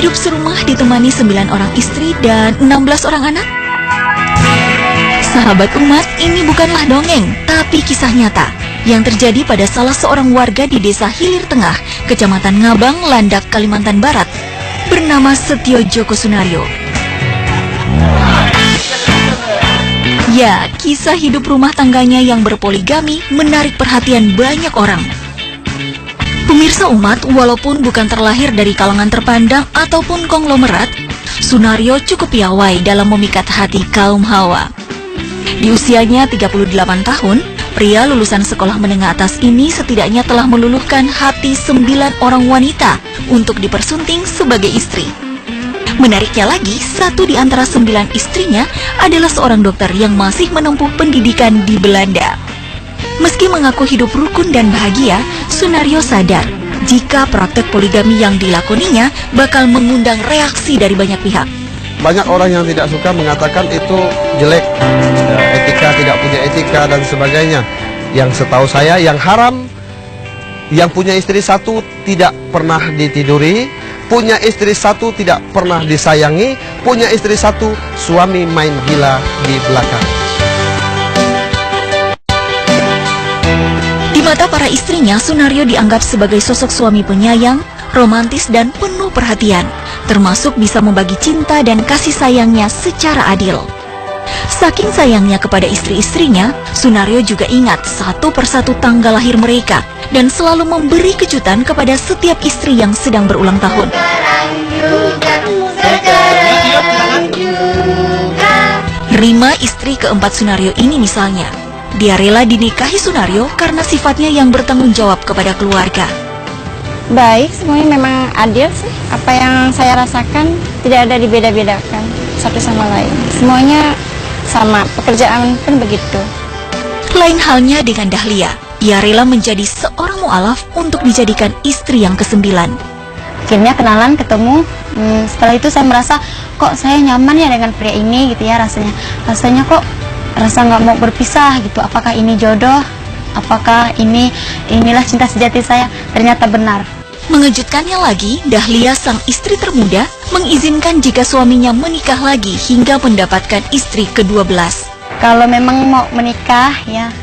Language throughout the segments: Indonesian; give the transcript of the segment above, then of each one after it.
Hidup serumah ditemani 9 orang istri dan 16 orang anak. Sahabat umat, ini bukanlah dongeng, tapi kisah nyata yang terjadi pada salah seorang warga di Desa Hilir Tengah, Kecamatan Ngabang, Landak, Kalimantan Barat, bernama Setio Joko Sunario. Ya, kisah hidup rumah tangganya yang berpoligami menarik perhatian banyak orang. Pemirsa umat, walaupun bukan terlahir dari kalangan terpandang ataupun konglomerat, Sunario cukup piawai dalam memikat hati kaum hawa. Di usianya 38 tahun, pria lulusan sekolah menengah atas ini setidaknya telah meluluhkan hati 9 orang wanita untuk dipersunting sebagai istri. Menariknya lagi, satu di antara 9 istrinya adalah seorang dokter yang masih menempuh pendidikan di Belanda. Meski mengaku hidup rukun dan bahagia, Sunario sadar jika praktek poligami yang dilakoninya bakal mengundang reaksi dari banyak pihak. Banyak orang yang tidak suka mengatakan itu jelek, etika, tidak punya etika dan sebagainya. Yang setahu saya yang haram, yang punya istri satu tidak pernah ditiduri, punya istri satu tidak pernah disayangi, punya istri satu suami main gila di belakang. Di mata para istrinya, Sunario dianggap sebagai sosok suami penyayang, romantis dan penuh perhatian, termasuk bisa membagi cinta dan kasih sayangnya secara adil. Saking sayangnya kepada istri-istrinya, Sunario juga ingat satu persatu tanggal lahir mereka dan selalu memberi kejutan kepada setiap istri yang sedang berulang tahun. Rima, istri keempat Sunario ini misalnya, dia rela dinikahi Sunario karena sifatnya yang bertanggung jawab kepada keluarga. Baik, semuanya memang adil sih. Apa yang saya rasakan tidak ada dibeda-bedakan satu sama lain. Semuanya sama, pekerjaan pun begitu. Lain halnya dengan Dahlia. Ia rela menjadi seorang mu'alaf untuk dijadikan istri yang ke-9. Akhirnya kenalan, ketemu. Setelah itu saya merasa, kok saya nyaman ya dengan pria ini gitu ya rasanya. Rasanya kok rasa nggak mau berpisah gitu. Apakah ini jodoh? Apakah inilah cinta sejati saya? Ternyata benar. Mengejutkannya lagi, Dahlia sang istri termuda mengizinkan jika suaminya menikah lagi hingga mendapatkan istri ke-12. Kalau memang mau menikah ya,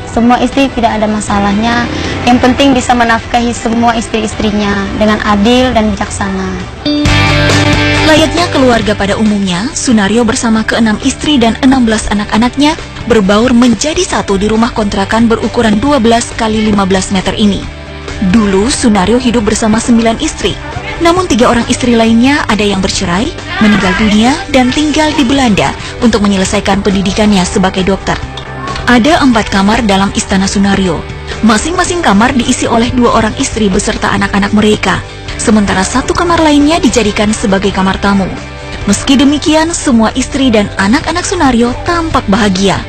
semua istri tidak ada masalahnya. Yang penting bisa menafkahi semua istri-istrinya dengan adil dan bijaksana. Layaknya keluarga pada umumnya, Sunario bersama ke-6 istri dan 16 anak-anaknya berbaur menjadi satu di rumah kontrakan berukuran 12 kali 15 meter ini. Dulu Sunario hidup bersama 9 istri, namun 3 orang istri lainnya ada yang bercerai, meninggal dunia, dan tinggal di Belanda untuk menyelesaikan pendidikannya sebagai dokter. Ada 4 kamar dalam istana Sunario. Masing-masing kamar diisi oleh 2 orang istri beserta anak-anak mereka, sementara 1 kamar lainnya dijadikan sebagai kamar tamu. Meski demikian, semua istri dan anak-anak Sunario tampak bahagia.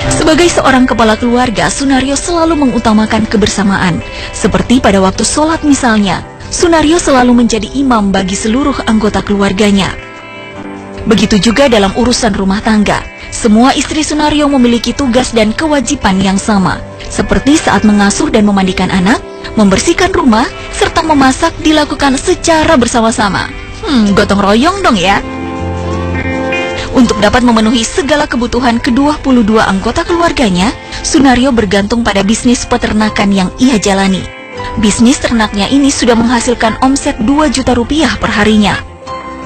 Sebagai seorang kepala keluarga, Sunario selalu mengutamakan kebersamaan. Seperti pada waktu sholat misalnya, Sunario selalu menjadi imam bagi seluruh anggota keluarganya. Begitu juga dalam urusan rumah tangga. Semua istri Sunario memiliki tugas dan kewajiban yang sama, seperti saat mengasuh dan memandikan anak, membersihkan rumah, serta memasak dilakukan secara bersama-sama. Gotong royong dong ya. Untuk dapat memenuhi segala kebutuhan ke-22 anggota keluarganya, Sunario bergantung pada bisnis peternakan yang ia jalani. Bisnis ternaknya ini sudah menghasilkan omset 2 juta rupiah per harinya.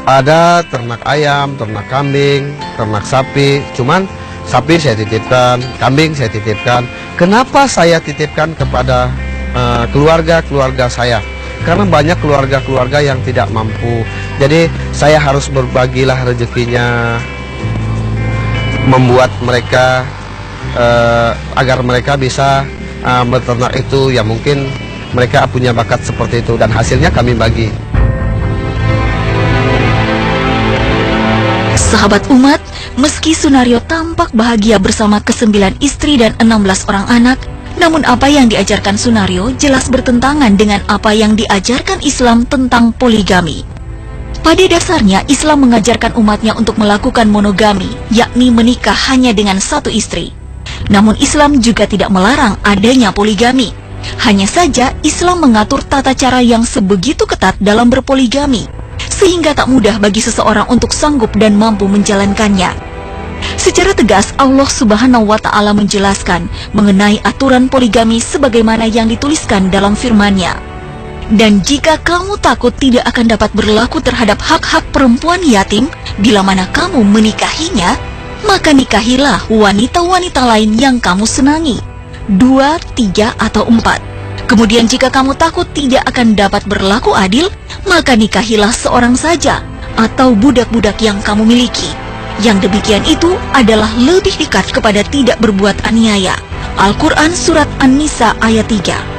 Ada ternak ayam, ternak kambing, ternak sapi. Cuman sapi saya titipkan, kambing saya titipkan. Kenapa saya titipkan kepada keluarga-keluarga saya? Karena banyak keluarga-keluarga yang tidak mampu. Jadi saya harus berbagilah rezekinya, membuat mereka agar mereka bisa beternak itu. Ya mungkin mereka punya bakat seperti itu dan hasilnya kami bagi. Sahabat umat, meski Sunario tampak bahagia bersama ke-9 istri dan 16 orang anak, namun apa yang diajarkan Sunario jelas bertentangan dengan apa yang diajarkan Islam tentang poligami. Pada dasarnya, Islam mengajarkan umatnya untuk melakukan monogami, yakni menikah hanya dengan 1 istri. Namun Islam juga tidak melarang adanya poligami. Hanya saja Islam mengatur tata cara yang sebegitu ketat dalam berpoligami, sehingga tak mudah bagi seseorang untuk sanggup dan mampu menjalankannya. Secara tegas Allah Subhanahu wa Ta'ala menjelaskan mengenai aturan poligami sebagaimana yang dituliskan dalam firman-Nya. Dan jika kamu takut tidak akan dapat berlaku terhadap hak-hak perempuan yatim bila mana kamu menikahinya, maka nikahilah wanita-wanita lain yang kamu senangi, 2, 3, atau 4. Kemudian jika kamu takut tidak akan dapat berlaku adil, maka nikahilah seorang saja atau budak-budak yang kamu miliki. Yang demikian itu adalah lebih dekat kepada tidak berbuat aniaya. Al-Quran Surat An-Nisa ayat 3.